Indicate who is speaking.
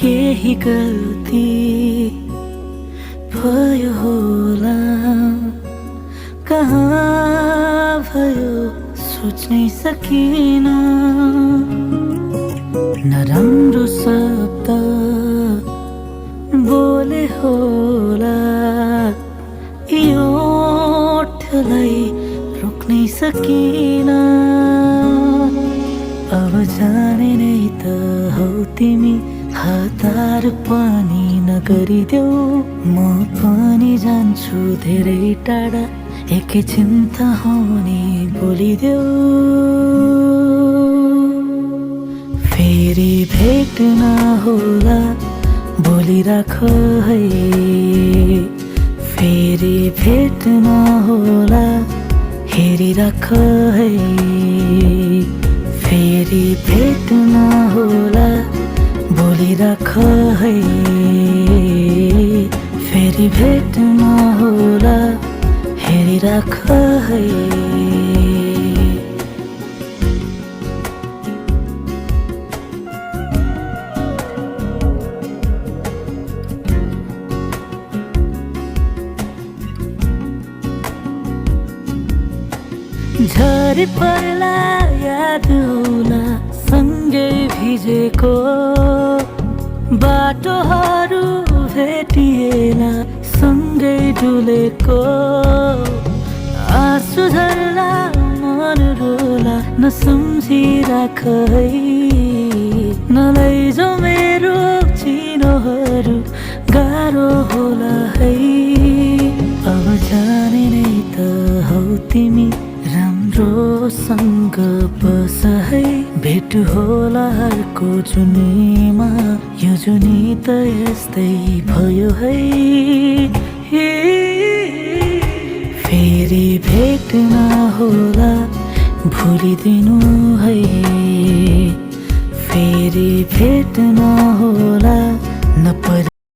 Speaker 1: केही गल्ती भयो होला, कहाँ भयो सोच्नै सकिन। नराम्रो शब्द बोले होला, यो ओठलाई रोक्नै सकिन। अब जाने नै त हौ तिमी, हतार पनि नगरिदेऊ। म पनि जान्छु धेरै टाढा, एकैछिन त हुने बोलिदेऊ। फेरि भेट नहोला बोलिराख है, फेरि भेट नहोला हेरिराख है, फेरि भेट नहोला बोलिराख है, फेरि भेट नहोला हेरिराख है। झरी पर्ला याद होला, सँगै भिजेको बाटोहरू भेटिएला, सँगै डुलेको आँसु झर्ला मन रोला। नसम्झिराख है, नलैजाऊ मेरो चिनोहरू, गाह्रो होला है। अब जाने नै त हौ तिमी, राम्रोसँग बस है। भेट होला अर्को जुनीमा, यो जुनी त यस्तै भयो है। फेरि भेट नहोला भुलिदिनु है, फेरि भेट नहोला नपर